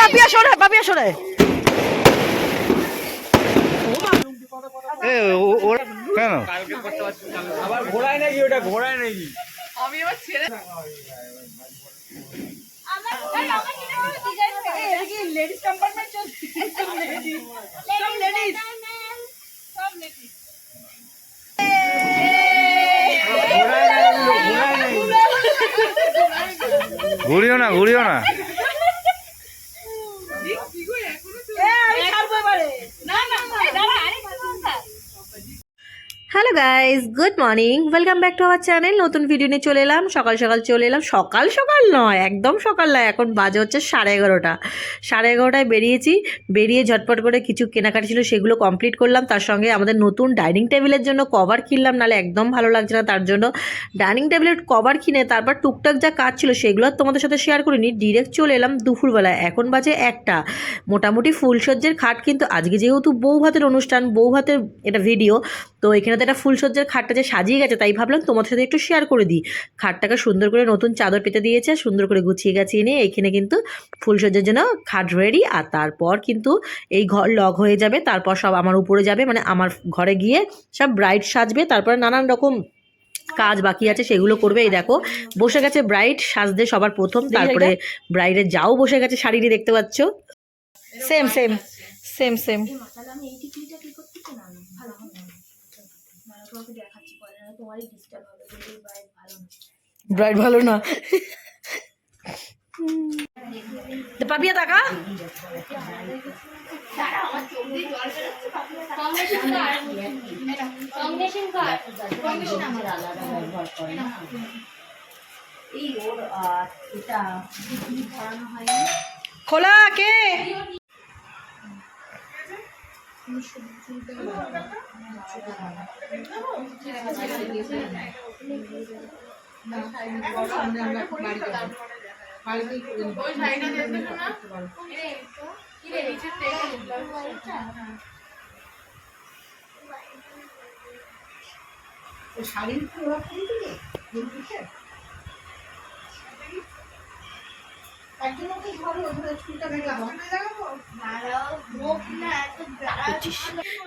পাপিয়া সরে, পাপিয়া সরে। কেন আবার ঘোড়ায় নাকি ওটা, ঘোড়ায় নাকি আমি এবার ছেড়ে লেডিস কম্পার্টমেন্ট চলছে, সব লেডিস, সব লেডিস, সব লেডিস। ঘুরিও না, ঘুরিও না। Hello guys, good morning, welcome back to our channel. নতুন ভিডিও নিয়ে চলে এলাম। সকাল সকাল চলে এলাম, সকাল সকাল নয়, একদম সকাল নয়, এখন বাজে হচ্ছে 11:30। 11:30টায় বেরিয়েছি। বেরিয়ে ঝটপট করে কিছু কেনাকাটি ছিল সেগুলো কমপ্লিট করলাম। তার সঙ্গে আমাদের নতুন ডাইনিং টেবিলের জন্য কভার কিনলাম, নাহলে একদম ভালো লাগছে না। তার জন্য ডাইনিং টেবিলের কভার কিনে তারপর টুকটাক যা কাজ ছিল সেগুলো তোমাদের সাথে শেয়ার করিনি, ডিরেক্ট চলে এলাম দুপুরবেলায়। এখন বাজে 1টা। মোটামুটি ফুলসজ্জের খাট, কিন্তু আজকে যেহেতু বউ ভাতের অনুষ্ঠান, বউ ভাতের এটা ভিডিও, তো এখানে তো একটা ফুলসজ্জার খাটটা যে সাজিয়ে গেছে, তাই ভাবলাম তোমাদের সাথে একটু শেয়ার করে দিই। খাটটাকে সুন্দর করে নতুন চাদর পেতে দিয়েছে, সুন্দর করে গুছিয়ে গাছিয়ে নিয়ে এখানে কিন্তু ফুলসজ্জার জন্য খাট রেডি। আর তারপর কিন্তু এই ঘর লক হয়ে যাবে, তারপর সব আমার উপরে যাবে, মানে আমার ঘরে গিয়ে সব ব্রাইড সাজবে, তারপরে নানান রকম কাজ বাকি আছে সেগুলো করবে। এই দেখো বসে গেছে ব্রাইড সাজতে সবার প্রথম, তারপরে ব্রাইডের যাও বসে গেছে, শাড়িটি দেখতে পাচ্ছ। Same same same same bride ভালো না। পাপিয়া টাকা খোলা কে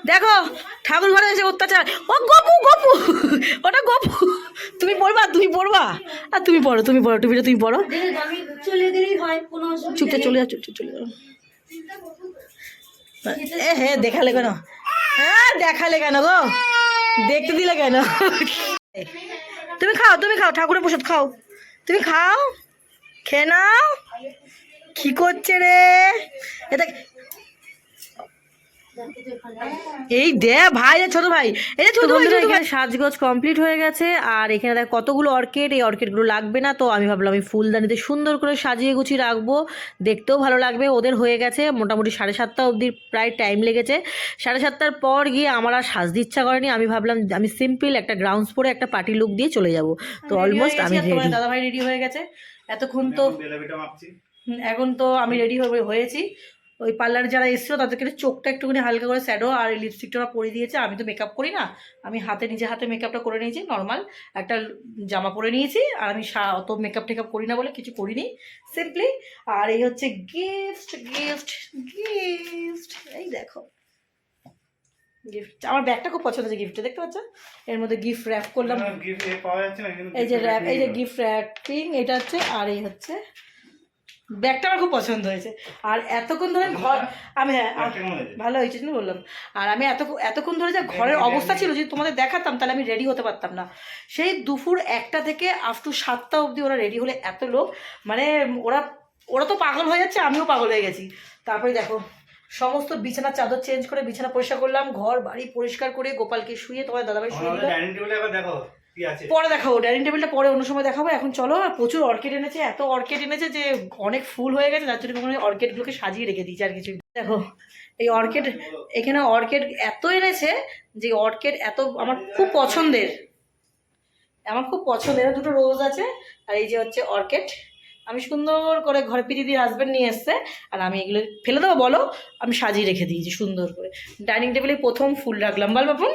দেখো ঠাকুর ঘরে এসে অত্যাচার। ও গপু গপু, ওটা গপু। তুমি পড়বা, তুমি পড়বা, আর তুমি পড়ো, তুমি পড়ো, টুপিটা তুমি পড়ো। চুপটা চলে যাও, চুপটা চলে যাও। হ্যাঁ দেখালে কেন, হ্যাঁ দেখালে কেন গো, দেখতে দিলে কেন? তুমি খাও, তুমি খাও, ঠাকুরের প্রসাদ খাও, তুমি খাও, খেয়ে নাও। কি করছে রে এটা? এই দে ভাই, ছোট ভাই, এই যে ছোট বন্ধুরা, এখানে সাজগোজ কমপ্লিট হয়ে গেছে। আর এখানে দেখ কতগুলো অর্কিড, এই অর্কিডগুলো লাগবে না, তো আমি ভাবলাম আমি ফুলদানিতে সুন্দর করে সাজিয়ে গুছিয়ে রাখবো, দেখতেও ভালো লাগবে। ওদের হয়ে গেছে মোটামুটি 7:30 অবধি প্রায় টাইম লেগেছে। 7:30টার পর গিয়ে আমার আর সাজতে ইচ্ছা করেনি। আমি ভাবলাম আমি সিম্পল একটা গ্রাউন্ডস পরে একটা পার্টি লুক দিয়ে চলে যাব। তো অলমোস্ট আমি রেডি, দাদাভাই রেডি হয়ে গেছে এতক্ষণ। তো এখন তো আমি রেডি হয়েছি। ওই পার্লার যারা এসেছিলো তাদেরকে চোখটা একটুখানি হালকা করে শ্যাডো আর লিপস্টিকটা পরিয়ে দিয়েছে। আমি তো মেকআপ করি না, আমি নিজে হাতে মেকআপটা করে নিয়েছি, নর্মাল একটা জামা পরে নিয়েছি। আর আমি অত মেকআপ টেকআপ করি না বলে কিছু করিনি, সিম্পলি। আর এই হচ্ছে গিফট গিফট গিফট, এই দেখো গিফট। আমার ব্যাগটা খুব পছন্দ হয়েছে, গিফটটা দেখতে পাচ্ছ, এর মধ্যে গিফট র্যাপ করলাম, এই যে র্যাপ, এই যে গিফট র্যাপিং এটা হচ্ছে। আর এই হচ্ছে ব্যাগটা আমার খুব পছন্দ হয়েছে। আর এতক্ষণ ধরে ঘর আমি, হ্যাঁ ভালো হয়েছে জন্য বললাম। আর আমি এতক্ষণ ধরে যে ঘরের অবস্থা ছিল, যদি তোমাদের দেখাতাম তাহলে আমি রেডি হতে পারতাম না। সেই দুপুর 1টা থেকে আপ টু 7টা অবধি ওরা রেডি হলে এত লোক, মানে ওরা তো পাগল হয়ে যাচ্ছে, আমিও পাগল হয়ে গেছি। তারপরে দেখো সমস্ত বিছানার চাদর চেঞ্জ করে বিছানা পরিষ্কার করলাম, ঘর বাড়ি পরিষ্কার করে গোপালকে শুয়ে তোমার দাদাভাই শুয়ে দিল। পরে দেখাবো ডাইনিং টেবিলটা, পরে অন্য সময় দেখাবো। এখন চলো। প্রচুর অর্কিড এনেছে, এত অর্কিড এনেছে যে অনেক ফুল হয়ে গেছে, যার জন্য অর্কিডগুলোকে সাজিয়ে রেখে দিয়েছি। আর কিছু দেখো এই অর্কিড, এখানে অর্কিড এত এনেছে যে অর্কিড এত আমার খুব পছন্দের, দুটো রোজ আছে। আর এই যে হচ্ছে অর্কিড, আমি সুন্দর করে ঘরে পিটি দিয়ে হাজব্যান্ড নিয়ে এসছে, আর আমি এগুলো ফেলে দেবো বলো, আমি সাজিয়ে রেখে দিয়েছি সুন্দর করে। ডাইনিং টেবিলে প্রথম ফুল রাখলাম, বল বাপুন।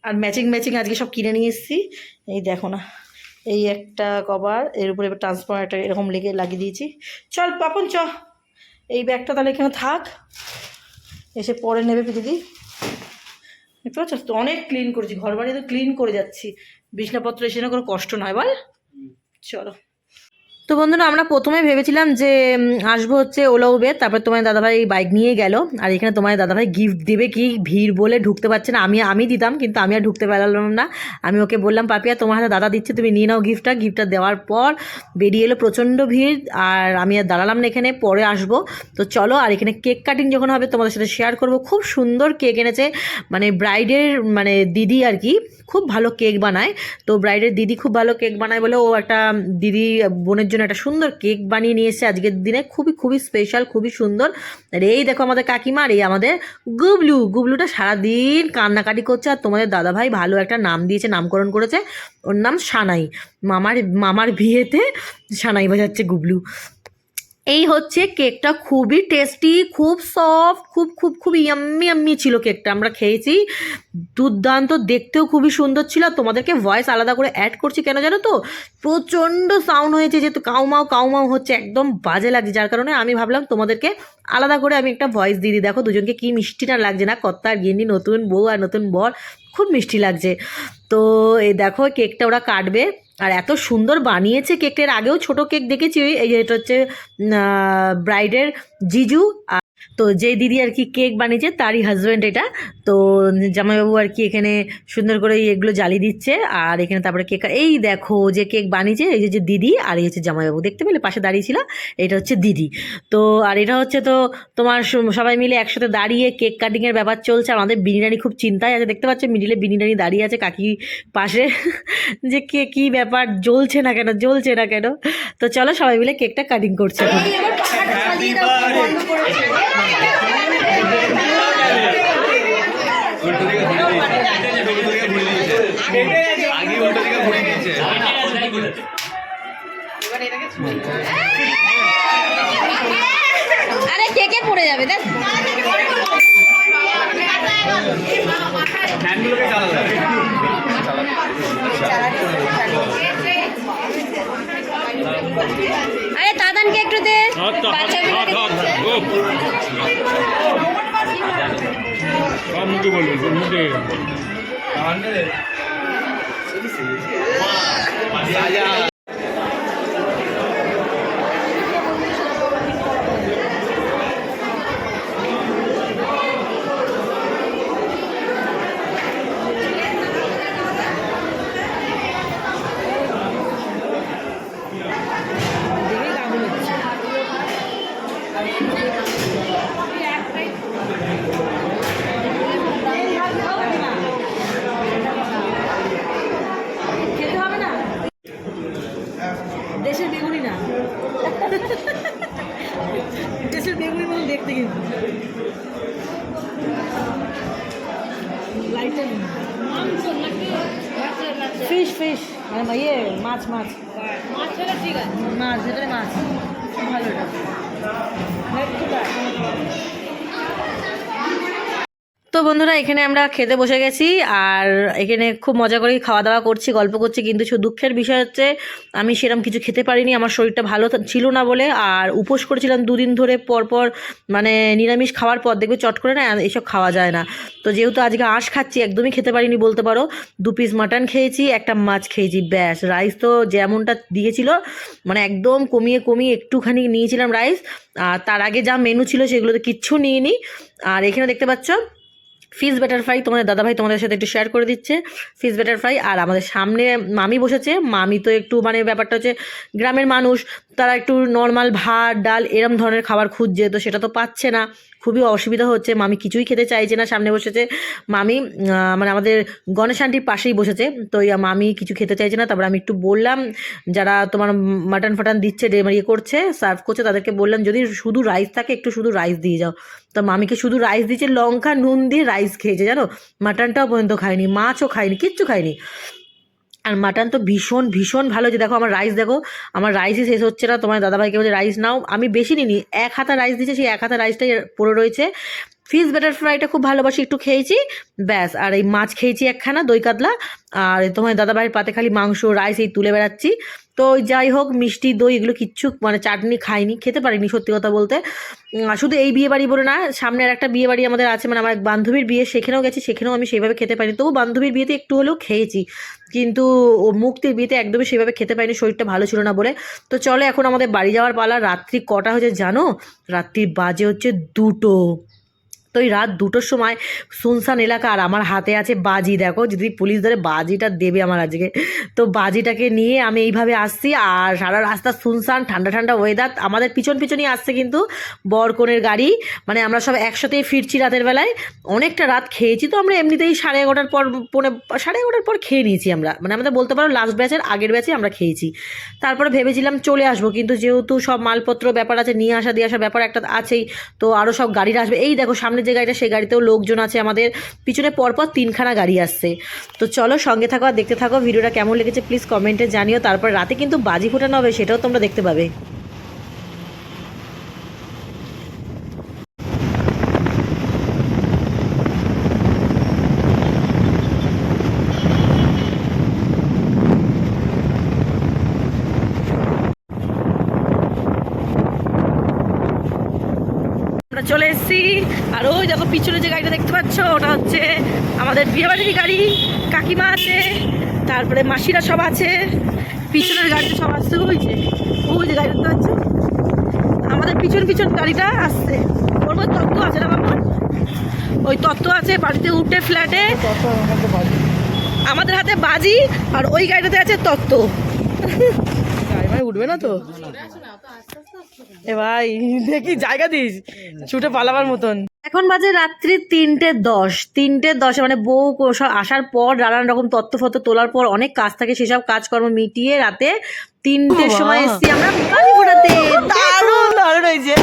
আর ম্যাচিং আজকে সব কিনে নিয়ে এসেছি। এই দেখো না, এই একটা কভার, এর উপরে ট্রান্সফার একটা এরকম লাগিয়ে দিয়েছি। চল পাপন চ, এই ব্যাগটা তাহলে এখানে থাক, এসে পরে নেবে দিদি। দেখতে পাচ্ছ তো, অনেক ক্লিন করেছি, ঘর বাড়ি তো ক্লিন করে যাচ্ছি, বিছনাপত্র এসে না কোনো কষ্ট নয় বল। চলো। তো বন্ধুরা আমরা প্রথমে ভেবেছিলাম যে আসবো হচ্ছে ওলা উবের, তারপর তোমার দাদাভাই বাইক নিয়ে গেল। আর এখানে তোমার দাদাভাই গিফট দেবে কি, ভিড় বলে ঢুকতে পারছে না। আমি দিতাম, কিন্তু আমি আর ঢুকতে পারলাম না। আমি ওকে বললাম পাপিয়া তোমার হাতে দাদা দিচ্ছে, তুমি নিয়ে নাও গিফটটা দেওয়ার পর বেরিয়ে এলো প্রচণ্ড ভিড়, আর আমি আর দাঁড়ালাম না এখানে, পরে আসবো। তো চলো, আর এখানে কেক কাটিং যখন হবে তোমাদের সাথে শেয়ার করব। খুব সুন্দর কেক এনেছে, মানে ব্রাইডের মানে দিদি আর কি খুব ভালো কেক বানায়। তো ব্রাইডের দিদি খুব ভালো কেক বানায় বলে ও একটা দিদি বোনের জন্য একটা সুন্দর কেক বানিয়ে নিয়ে এসেছে আজকের দিনে, খুবই স্পেশাল, খুবই সুন্দর। আর এই দেখো আমাদের কাকিমা, আর এই আমাদের গুবলুটা সারাদিন কান্নাকাটি করছে। আর তোমাদের দাদাভাই ভালো একটা নাম দিয়েছে, নামকরণ করেছে, ওর নাম সানাই। মামার বিয়েতে সানাই বাজাচ্ছে গুবলু। এই হচ্ছে কেকটা, খুবই টেস্টি, খুব সফট, খুব ইয়াম্মি ছিল কেকটা। আমরা খেয়েছি, দুর্দান্ত, দেখতেও খুবই সুন্দর ছিল। তোমাদেরকে ভয়েস আলাদা করে অ্যাড করছি কেন জানো তো, প্রচণ্ড সাউন্ড হয়েছে, যেহেতু কাউমাও হচ্ছে, একদম বাজে লাগছে, যার কারণে আমি ভাবলাম তোমাদেরকে আলাদা করে আমি একটা ভয়েস দিয়ে দিই। দেখো দুজনকে কি মিষ্টি না লাগছে না, কর্তা আর গিন্নি, নতুন বউ আর নতুন বর, খুব মিষ্টি লাগছে। তো এই দেখো কেকটা ওরা কাটবে, আর এত সুন্দর বানিয়েছে কেকটা। এর আগেও ছোট কেক দেখেছি, এই এটা হচ্ছে ব্রাইডের জিজু। তো যে দিদি আর কি কেক বানিয়েছে তারই হাজব্যান্ড এটা। তো জামাইবাবু আর কি এখানে সুন্দর করে এগুলো জ্বালিয়ে দিচ্ছে, আর এখানে তারপরে কেক, এই দেখো যে কেক বানিয়েছে এই যে দিদি, আর এই হচ্ছে জামাইবাবু, দেখতে পেলে পাশে দাঁড়িয়েছিল, এটা হচ্ছে দিদি। তো আর এটা হচ্ছে তো তোমার সবাই মিলে একসাথে দাঁড়িয়ে কেক কাটিংয়ের ব্যাপার চলছে। আমাদের বিনিরানি খুব চিন্তায় আছে, দেখতে পাচ্ছ মিডিলে বিনিরানি দাঁড়িয়ে আছে কাকি পাশে, যে কে কী ব্যাপার, জ্বলছে না কেন। তো চলো সবাই মিলে কেকটা কাটিং করছে এখন। আরে কেকে পড়ে যাবে দেখ। আরে দাদানকে একটু দে, দেশের বেগুনি না, দেশের বেগুনি মতো দেখতে, কিন্তু লাইটার ফিশ মানে ইয়ে মাছ ঠিক আছে, মাছ ভেতরে মাছ, খুব ভালো এটা। তো বন্ধুরা এখানে আমরা খেতে বসে গেছি, আর এখানে খুব মজা করেই খাওয়া দাওয়া করছি, গল্প করছি। কিন্তু শুধু দুঃখের বিষয় হচ্ছে আমি সেরকম কিছু খেতে পারিনি, আমার শরীরটা ভালো ছিল না বলে। আর উপোস করেছিলাম 2 দিন ধরে, পরপর মানে নিরামিষ খাওয়ার পর দেখবে চট করে না এসব খাওয়া যায় না। তো যেহেতু আজকে আঁশ খাচ্ছি, একদমই খেতে পারিনি বলতে পারো। 2 পিস মাটন খেয়েছি, একটা মাছ খেয়েছি, ব্যাস। রাইস তো যেমনটা দিয়েছিল মানে একদম কমিয়ে একটুখানি নিয়েছিলাম রাইস, আর তার আগে যা মেনু ছিল সেগুলোতে কিচ্ছু নিইনি। আর এখানে দেখতে পাচ্ছ ফিশ ব্যাটার ফ্রাই, তোমাদের দাদাভাই তোমাদের সাথে একটু শেয়ার করে দিচ্ছে ফিশ ব্যাটার ফ্রাই। আর আমাদের সামনে মামি বসেছে, মামি তো একটু মানে ব্যাপারটা হচ্ছে গ্রামের মানুষ, তারা একটু নর্মাল ভাত ডাল এরম ধরনের খাবার খুঁজছে, তো সেটা তো পাচ্ছে না, খুবই অসুবিধা হচ্ছে। মামি কিছুই খেতে চাইছে না, সামনে বসেছে মামি, মানে আমাদের গণেশ আন্টির পাশেই বসেছে। তো মামি কিছু খেতে চাইছে না। তারপর আমি একটু বললাম, যারা তোমার মাটন ফাটান দিচ্ছে ইয়ে করছে, সার্ভ করছে, তাদেরকে বললাম যদি শুধু রাইস থাকে একটু শুধু রাইস দিয়ে যাও। তো মামিকে শুধু রাইস দিয়েছে, লঙ্কা নুন দিয়ে রাইস খেয়েছে জানো, মাটনটাও পর্যন্ত খায়নি, মাছও খায়নি, কিচ্ছু খায়নি। আর মাটন তো ভীষণ ভালো। যে দেখো আমার রাইস, দেখো আমার রাইসই শেষ হচ্ছে না। তোমার দাদাভাইকে বলছে রাইস নাও, আমি বেশি নিইনি, 1 হাতা রাইস দিয়েছে, সেই 1 হাতা রাইসটাই পড়ে রয়েছে। ফিশ ব্যাটার ফ্রাইটা খুব ভালোবাসি, একটু খেয়েছি ব্যাস। আর এই মাছ খেয়েছি একখানা, দই কাতলা। আর তোমার দাদাভাইয়ের পাতে খালি মাংস রাইস এই তুলে বেড়াচ্ছি। তো যাই হোক, মিষ্টি দই এগুলো কিচ্ছু মানে চাটনি খাইনি, খেতে পারিনি সত্যি কথা বলতে। শুধু এই বিয়ে বাড়ি বলে না, সামনে আর একটা বিয়ে বাড়ি আমাদের আছে, মানে আমার এক বান্ধবীর বিয়ে, সেখানেও গেছি, সেখানেও আমি সেইভাবে খেতে পারিনি। তবু বান্ধবীর বিয়েতে একটু হলেও খেয়েছি, কিন্তু ও মুক্তির বিয়েতে একদমই সেভাবে খেতে পারিনি, শরীরটা ভালো ছিল না বলে। তো চলো এখন আমাদের বাড়ি যাওয়ার পালা। রাত্রি কটা হয়েছে জানো? রাত্রি বাজে হচ্ছে 2টো। তো এই রাত 2টোর সময় শুনশান এলাকা, আর আমার হাতে আছে বাজি। দেখো যদি পুলিশ ধরে বাজিটা দেবে আমার আজকে। তো বাজিটাকে নিয়ে আমি এইভাবে আসছি, আর সারা রাস্তা শুনশান, ঠান্ডা ঠান্ডা ওয়েদার। আমাদের পিছনই আসছে কিন্তু বর কনের গাড়ি, মানে আমরা সব একসাথেই ফিরছি রাতের বেলায়। অনেকটা রাত খেয়েছি তো আমরা, এমনিতেই 11:30 পর 11:30 পর খেয়ে নিয়েছি আমরা, মানে আমাদের বলতে পারো লাস্ট ব্যাচের আগের ব্যাচে আমরা খেয়েছি। তারপরে ভেবেছিলাম চলে আসবো, কিন্তু যেহেতু সব মালপত্র ব্যাপার আছে, নিয়ে আসা দিয়ে আসা ব্যাপার একটা আছেই, তো আরও সব গাড়িরা আসবে। এই দেখো সামনে যে গাড়িটা, সেই গাড়িতেও লোকজন আছে, আমাদের পিছনে পরপর 3খানা গাড়ি আসছে। তো চলো সঙ্গে থাকো আর দেখতে থাকো। ভিডিওটা কেমন লেগেছে প্লিজ কমেন্টে জানিও। তারপর রাতে কিন্তু বাজি ফোটানো হবে, সেটাও তোমরা দেখতে পাবে। আমরা চলে এসেছি, আর ওই দেখো পিছনে যে গাড়িটা দেখতে পাচ্ছ, ওটা হচ্ছে আমাদের বিয়েবাড়ির গাড়ি। কাকিমা আছে, তারপরে মাসিরা সব আছে, পিছনের গাড়িতে সব আসছে। ওই যে গাড়ি দেখতে পাচ্ছ, আমাদের পিছন গাড়িটা আসছে। ওর মধ্যে তত্ত্ব আছে না বাবা, ওই তত্ত্ব আছে বাড়িতে উঠে ফ্ল্যাটে, আমাদের হাতে বাজি, আর ওই গাড়িটাতে আছে তত্ত্ব। ভাই উঠবে না তো এ ভাই, দেখি জায়গা দিস ছুটে পালাবার মতন। এখন বাজে রাত্রি 3:10 মানে বউ আসার পর নানান রকম তত্ত্ব তোলার পর অনেক কাজ থাকে, সেসব কাজকর্ম মিটিয়ে রাতে 3টের সময় এসছি আমরা বাজি ফোটাতে। দারুণ হয়েছে,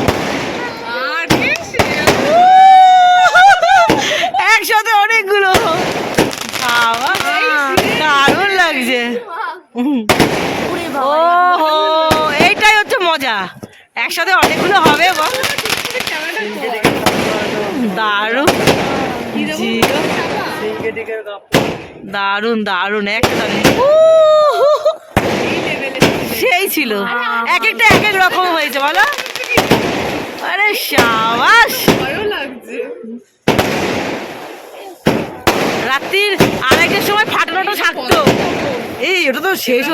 একসাথে অনেকগুলো, দারুণ লাগছে। ও এইটাই হচ্ছে মজা, একসাথে অনেকগুলো হবে। দারুণ দারুণ একটা সেই ছিল, এক একটা এক এক রকম হয়েছে বলো। আরে সাবাস, রাত্রির আরেকটার সময় ফাটানোটা থাকতো। এই ওটা তো শেষ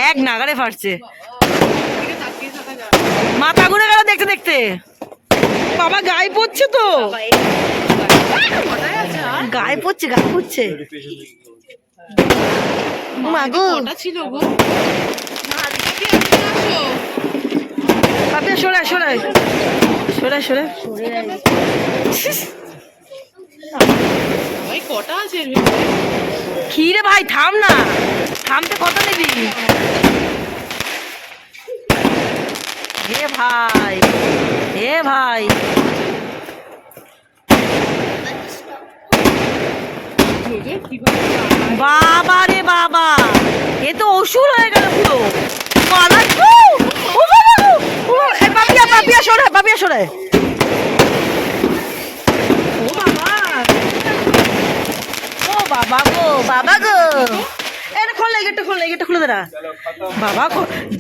এক নাগারে ফাটছে, মাথা ঘুরে গেল দেখতে দেখতে। বাবা গায়ে পড়ছে তো, গায়ে পড়ছে মাগো সরে খিরে ভাই, থাম না, থামতে কত নিবি? হে ভাই বাবা রে বাবা, এ তো অসুর হয়ে গেল পুরো। পাপিয়া সরে বাবা গো, এটা গেটটা খুলে দে না বাবা।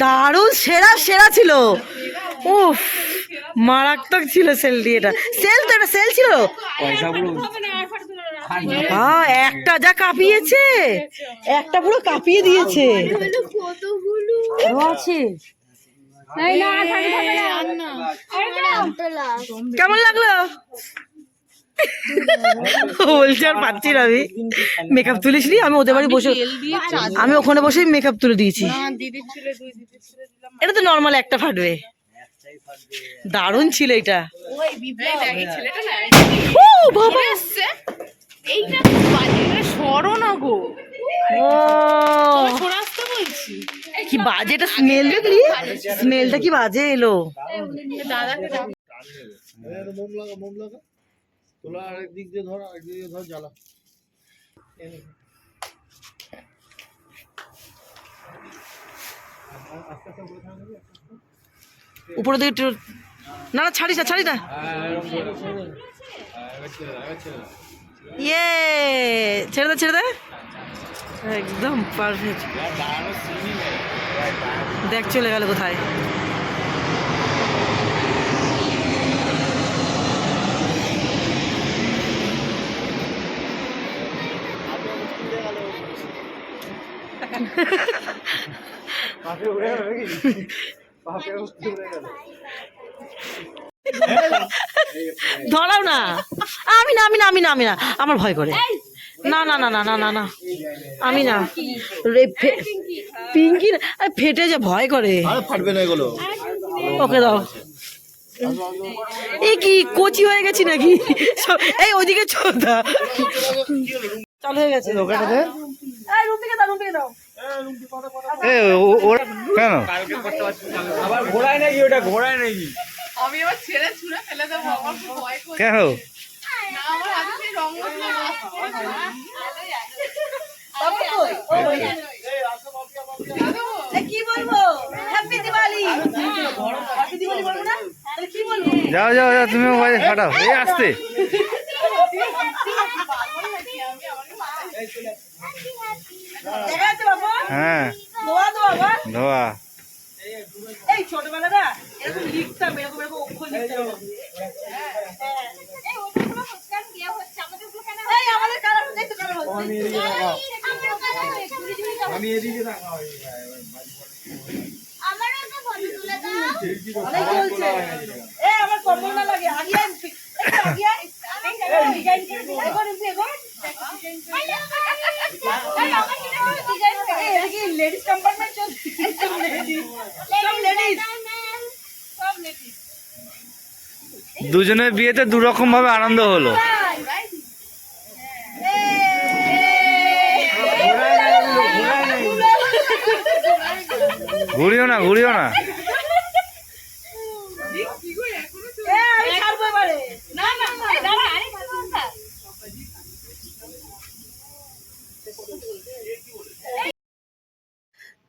দারুণ সেরা ছিল, উফ মারাত্মক ছিল সেলটি। এটা সেল ছিল, একটা যা কাঁপিয়েছে, একটা পুরো কাঁপিয়ে দিয়েছে। কেমন লাগলো? বলছি আর পাচ্ছি না, আমি মেকআপ তুলিস নি, আমি ওদের বাড়ি বসে, আমি ওখানে বসে মেকআপ তুলে দিয়েছি। এটা তো নর্মাল একটা ফাটবে, দারুণ ছিল এটা। কি বাজে এটা স্মেল, দেখলি স্মেলটা কি বাজে এলো। তোলা আরেক দিক দিয়ে ধর, আরেক দিক দিয়ে ধর, জ্বালা। আস্তে আস্তে উপরের দিকে একটু না না ছাড়িস না ইয়ে ছেড়ে দে একদম পারফেক্ট দেখ চলে গেল কোথায় ধরাও না আমি না আমার ভয় করে না আমি না পিঙ্কি ফেটে যে ভয় করে আরে ফাটবে না এগুলো ওকে দাও এই কি কচি হয়ে গেছি নাকি এই ওইদিকে চোদা চালু হয়ে গেছে এই রুম থেকে দাও ওরা কেন কালকে করতে পারছি না। আবার ঘোড়ায় নাকি ওটা ঘোড়ায় নাকি আমি আবার ছেড়ে ছুঁড়ে ফেলে দেবো আমার খুব ভয় করে কেন না আমার হাতে সেই রং মশলা বাবু কই ও ওই কি বলবো হ্যাপি দিওয়ালি হ্যাপি দিওয়ালি বলবো না তাহলে কি বলবো যাও তুমি মোবাইল ফাটাও এই আসতে দেখা যাচ্ছে বাবা হ্যাঁ ধোয়া বাবা ধোয়া এই ছোটবেলা না এরকম লিখতাম এরকম অক্ষর লিখতাম এই আমাদের কালার হচ্ছে তো কালার হচ্ছে আমি এদিকে থাকা অনেক চলছে এই আমার কম্বল না লাগে আগিয়ে আগিয়ে ডিজাইন করে দেখো লেডিস কম্পার্টমেন্ট চলছে সব লেডিস দুজনের বিয়েতে দুরকম ভাবে আনন্দ হলো ঘুরিও না আমি ছাড়বো এবারে না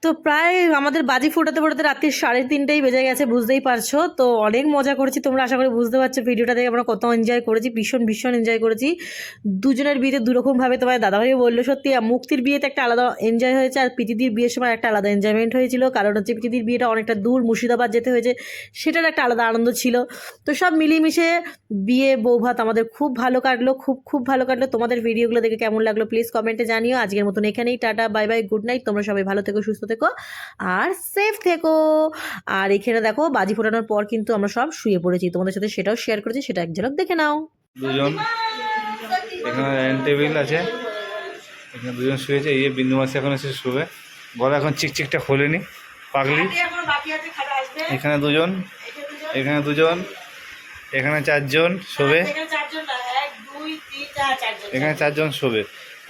তো প্রায় আমাদের বাজি ফোটাতে রাত্রি 3:30 বেজে গেছে বুঝতেই পারছো তো অনেক মজা করেছি তোমরা আশা করি বুঝতে পারছো ভিডিওটা দেখে আমরা কত এনজয় করেছি ভীষণ এনজয় করেছি দুজনের বিয়েতে দুরকমভাবে তোমার দাদাভাই বললো সত্যি মুক্তির বিয়েতে একটা আলাদা এনজয় হয়েছে আর পিতিদির বিয়ের সময় একটা আলাদা এনজয়মেন্ট হয়েছিল কারণ হচ্ছে পিতিদির বিয়েটা অনেকটা দূর মুর্শিদাবাদ যেতে হয়েছে সেটার একটা আলাদা আনন্দ ছিল তো সব মিলিয়ে বিয়ে বৌভাত আমাদের খুব ভালো কাটলো খুব ভালো কাটলো তোমাদের ভিডিওগুলো দেখে কেমন লাগলো প্লিজ কমেন্টে জানিও আজকের মতন এখানেই tata bye bye good night তোমরা সবাই ভালো থেকো সুস্থ থেকো আর সেফ থেকো আর এখানে দেখো বাজি ফোটানোর পর কিন্তু আমরা সব শুয়ে পড়েছি তোমাদের সাথে সেটাও শেয়ার করেছি সেটা এক ঝলক দেখে নাও দুজন এখানে ডাইনিং টেবিল আছে এখানে দুজন শুয়েছে এই বিন্দু মাসে এখন এসে শুবে গলা এখন চিকচিকটা খোলেনি পাগলি এখানে দুজন এখানে 4 জন শোবে এখানে 4 জন শোবে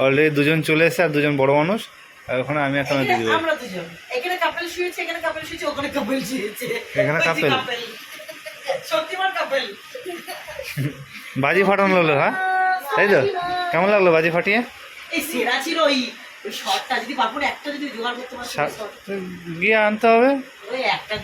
অলরেডি 2 জন চলে এসেছে আর 2 জন বড় মানুষ আর ওখানে আমি এখন দিদি ভাই আমরা দুজন এখানে কাপল শুয়েছে এখানে কাপল শুয়েছে ওখানে কাপল শুয়েছে এখানে কাপল সত্যিমার কাপল বাজি ফাটানো লাগলো হ্যাঁ তাই তো কেমন লাগলো বাজি ফাটিয়ে এই সেরা ছিল ওই শটটা যদি পারবো একটা যদি জোগাড় করতে পারতো গিয়ে আনতে হবে ওই একটা